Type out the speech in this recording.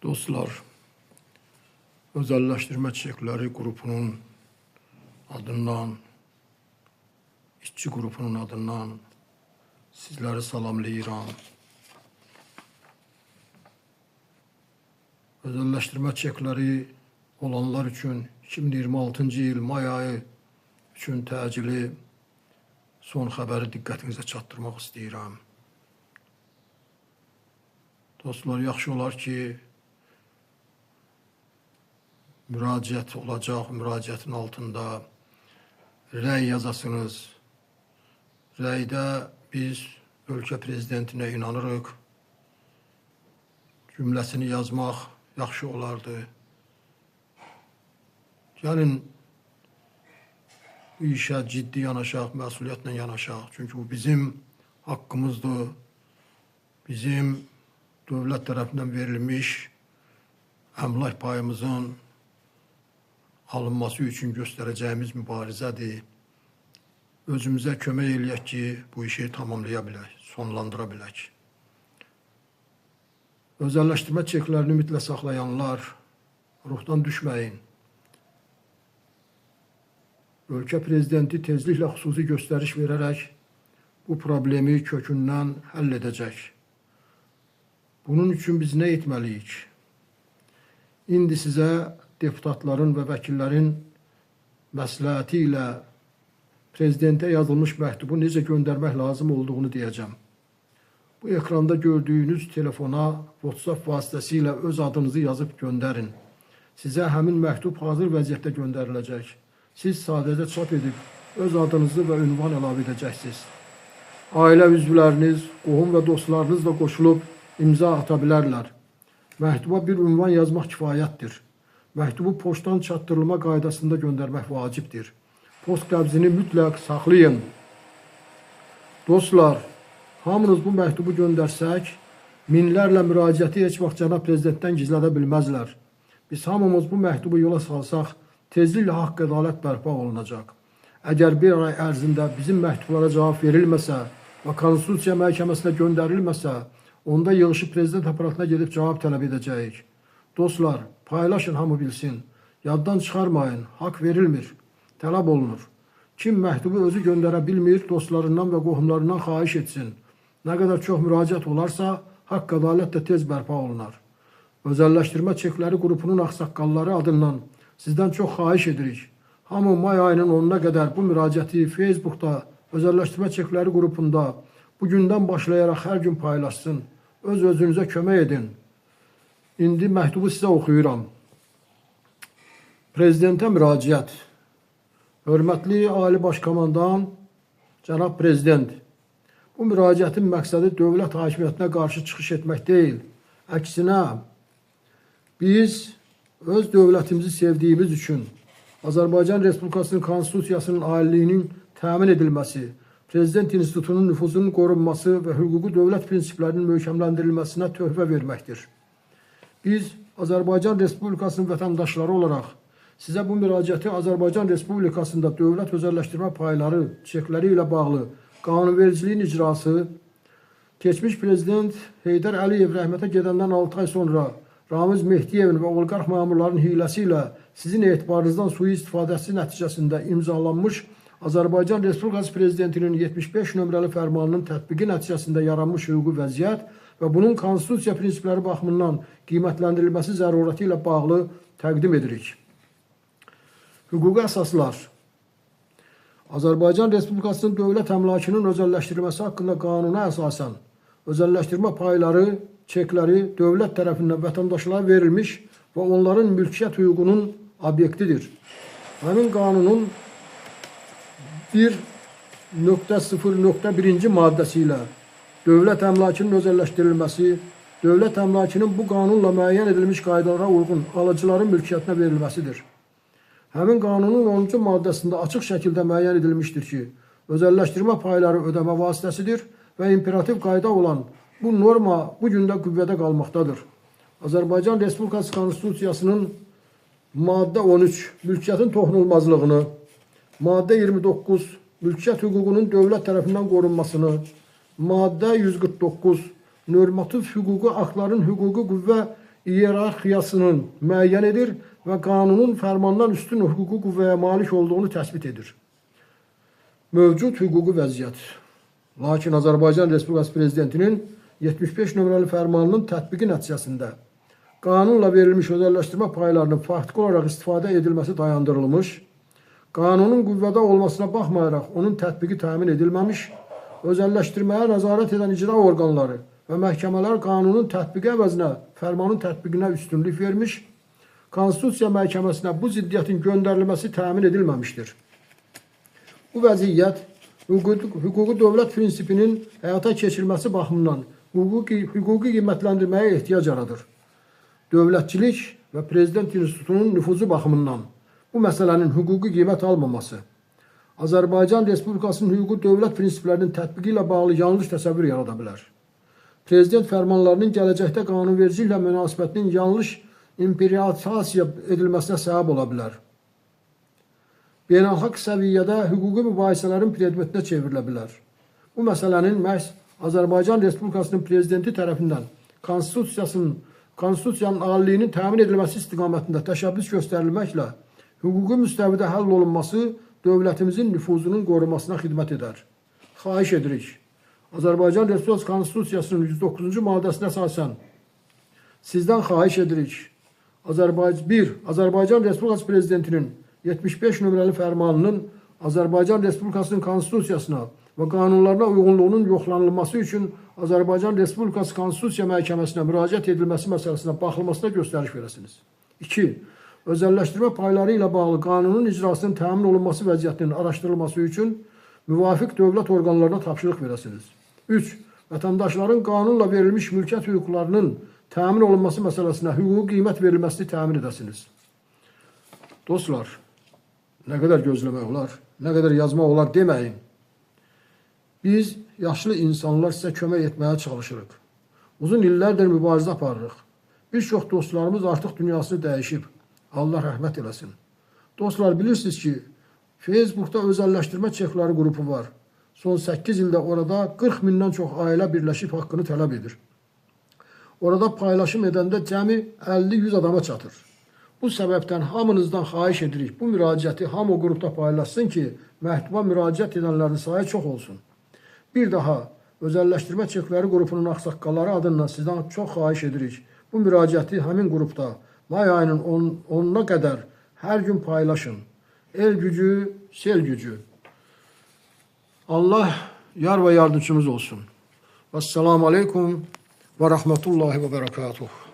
Dostlar, özelleştirme çiçekleri grubunun adından, işçi grubunun adından sizleri salamlayıram. Özelleştirme çiçekleri olanlar için 2026 yıl may ayı üçün təcili son xəbəri diqqətinizə çatdırmaq istəyirəm. Dostlar, yaxşı olar ki, müraciət olacaq, müraciətin altında rəy yazasınız. Rəydə biz ölkə prezidentinə inanırıq. Cümləsini yazmaq yaxşı olardı. Gəlin bu işə ciddi yanaşaq, məsuliyyətlə yanaşaq. Çünki bu bizim haqqımızdır. Bizim dövlət tərəfindən verilmiş əmlak payımızın alınması üçün göstərəcəyimiz mübarizədir. Özümüzə kömək eləyək ki, bu işi tamamlaya bilək, sonlandıra bilək. Özəlləşdirmə çeklərini ümitlə saxlayanlar, ruhdan düşməyin. Ölkə prezidenti tezliklə xüsusi göstəriş verərək bu problemi kökündən həll edəcək. Bunun üçün biz nə etməliyik? İndi sizə deputatların və vəkillərin məsləhəti ilə prezidentə yazılmış məktubu necə göndərmək lazım olduğunu deyəcəm. Bu ekranda gördüyünüz telefona WhatsApp vasitəsilə öz adınızı yazıb göndərin. Sizə həmin məktub hazır vəziyyətdə göndəriləcək. Siz sadəcə çap edib öz adınızı və ünvan əlavə edəcəksiniz. Ailə üzvləriniz, qohum və dostlarınız da qoşulub imza ata bilərlər. Məktuba bir ünvan yazmaq kifayətdir. Məktubu poçtdan çatdırılma qaydasında göndərmək vacibdir. Post qəbzini mütləq saxlayın. Dostlar, hamınız bu məktubu göndərsək, minlərlə müraciəti heç vaxt cənab prezidentdən gizlədə bilməzlər. Biz hamımız bu məktubu yola salsaq, tezliklə haqq ədalət bərpa olunacaq. Əgər bir ay ərzində bizim məktublara cavab verilməsə və Konstitusiya məhkəməsinə göndərilməsə, onda yığışı prezident aparatına gedib cavab tələb edəcəyik. Dostlar, paylaşın, hamı bilsin. Yaddan çıxarmayın, haqq verilmir, tələb olunur. Kim məktubu özü göndərə bilmir, dostlarından və qohumlarından xahiş etsin. Nə qədər çox müraciət olarsa, haqq ədalət də tez bərpa olunar. Özəlləşdirmə çekləri qrupunun ağsaqqalları adından sizdən çox xahiş edirik. Hamı may ayının 10-na qədər bu müraciəti Facebookda özəlləşdirmə çekləri qrupunda bugündən başlayaraq hər gün paylaşsın. Öz-özünüzə kömək edin. İndi məktubu sizə oxuyuram. Prezidentə müraciət. Hörmətli Ali Başkomandan, cənab prezident, bu müraciətin məqsədi dövlət hakimiyyətinə qarşı çıxış etmək deyil. Əksinə, biz öz dövlətimizi sevdiyimiz üçün Azərbaycan Respublikasının Konstitusiyasının aliliyinin təmin edilməsi, Prezident İnstitutunun nüfuzunun qorunması və hüquqi dövlət prinsiplərinin möhkəmləndirilməsinə töhfə verməkdir. Biz Azərbaycan Respublikasının vətəndaşları olaraq sizə bu müraciəti Azərbaycan Respublikasında dövlət özəlləşdirmə payları, çekləri ilə bağlı qanunvericiliyin icrası, keçmiş prezident Heydər Əliyev rəhmətə gedəndən 6 ay sonra Ramiz Mehdiyevin və oliqarx məmurların hiləsi ilə sizin etibarınızdan sui-istifadəsi nəticəsində imzalanmış Azərbaycan Respublikası Prezidentinin 75 nömrəli fərmanının tətbiqi nəticəsində yaranmış hüquqi vəziyyət və bunun konstitusiya prinsipləri baxımından qiymətləndirilməsi zərurəti ilə bağlı təqdim edirik. Hüquqi əsaslar. Azərbaycan Respublikasının dövlət əmlakının özəlləşdirilməsi haqqında qanuna əsasən özəlləşdirmə payları, çekləri dövlət tərəfindən vətəndaşlara verilmiş və onların mülkiyyət hüququnun obyektidir. Həmin qanunun 1.0.1-ci maddəsi ilə dövlət əmlakının özəlləşdirilməsi, dövlət əmlakının bu qanunla müəyyən edilmiş qaydalara uyğun alıcıların mülkiyyətinə verilməsidir. Həmin qanunun 10-cu maddəsində açıq şəkildə müəyyən edilmişdir ki, özəlləşdirmə payları ödəmə vasitəsidir və imperativ qayda olan bu norma bugün də qüvvədə qalmaqdadır. Azərbaycan Respublikası Konstitusiyasının maddə 13 mülkiyyətin toxunulmazlığını, maddə 29 mülkiyyət hüququnun dövlət tərəfindən qorunmasını, maddə 149 normativ hüquqi aktların hüquqi qüvvə iyerarxiyasının müəyyən edir və qanunun fərmandan üstün hüquqi qüvvəyə malik olduğunu təsbit edir. Mövcud hüquqi vəziyyət. Lakin Azərbaycan Respublikası Prezidentinin 75 nömrəli fərmanının tətbiqi nəticəsində qanunla verilmiş özəlləşdirmə paylarının faktiki olaraq istifadə edilməsi dayandırılmış, qanunun qüvvədə olmasına baxmayaraq onun tətbiqi təmin edilməmiş, özəlləşdirməyə nəzarət edən icra orqanları və məhkəmələr qanunun tətbiqi əvəzinə fərmanın tətbiqinə üstünlük vermiş, Konstitusiya Məhkəməsinə bu ziddiyyətin göndərilməsi təmin edilməmişdir. Bu vəziyyət hüquqi dövlət prinsipinin həyata keçirilməsi baxımından hüquqi qiymətləndirməyə ehtiyac yaradır. Dövlətçilik və prezident institutunun nüfuzu baxımından bu məsələnin hüquqi qiymət almaması, Azərbaycan Respublikasının hüquqi dövlət prinsiplərinin tətbiqi ilə bağlı yanlış təsəvvür yarada bilər. Prezident fərmanlarının gələcəkdə qanunvericiliklə münasibətinin yanlış imperializasiya edilməsinə səbəb ola bilər. Beynəlxalq səviyyədə hüquqi mübahisələrin predmetinə çevrilə bilər. Bu məsələnin məhz Azərbaycan Respublikasının prezidenti tərəfindən Konstitusiyanın aliliyinin təmin edilməsi istiqamətində təşəbbüs göstərilməklə hüquqi müstəvidə həll olunması dövlətimizin nüfuzunun qorunmasına xidmət edər. Xahiş edirik. Azərbaycan Respublikası Konstitusiyasının 109-cu maddəsinə əsasən sizdən xahiş edirik. 1. Azərbaycan Respublikası Prezidentinin 75 nömrəli fərmanının Azərbaycan Respublikasının Konstitusiyasına və qanunlarına uyğunluğunun yoxlanılması üçün Azərbaycan Respublikası Konstitusiya Məhkəməsinə müraciət edilməsi məsələsinə baxılmasına göstəriş verəsiniz. 2. Özəlləşdirmə payları ilə bağlı qanunun icrasının təmin olunması vəziyyətinin araşdırılması üçün müvafiq dövlət orqanlarına tapşırıq verəsiniz. 3. Vətəndaşların qanunla verilmiş mülkiyyət hüquqlarının təmin olunması məsələsinə hüquqi qiymət verilməsini təmin edəsiniz. Dostlar, nə qədər gözləmək olar, nə qədər yazmaq olar deməyin. Biz, yaşlı insanlar sizə kömək etməyə çalışırıq. Uzun illərdir mübarizə aparırıq. Bir çox dostlarımız artıq dünyasını dəyişib. Allah rəhmət eləsin. Dostlar, bilirsiniz ki, Facebookda özəlləşdirmə çekləri qrupu var. Son 8 ildə orada 40 mindən çox ailə birləşib haqqını tələb edir. Orada paylaşım edəndə cəmi 50-100 adama çatır. Bu səbəbdən hamınızdan xahiş edirik. Bu müraciəti hamı qrupda paylaşsın ki, məktuba müraciət edənlərin sayı çox olsun. Bir daha, özəlləşdirmə çekləri qrupunun ağsaqqalları adından sizdən çox xahiş edirik. Bu müraciəti həmin qrupda may ayının 10-una qədər hər gün paylaşın. El gücü, sel gücü. Allah yar və yardımcımız olsun. Vəssalamu aleykum və rəhmətullahi və bərəkatuhu.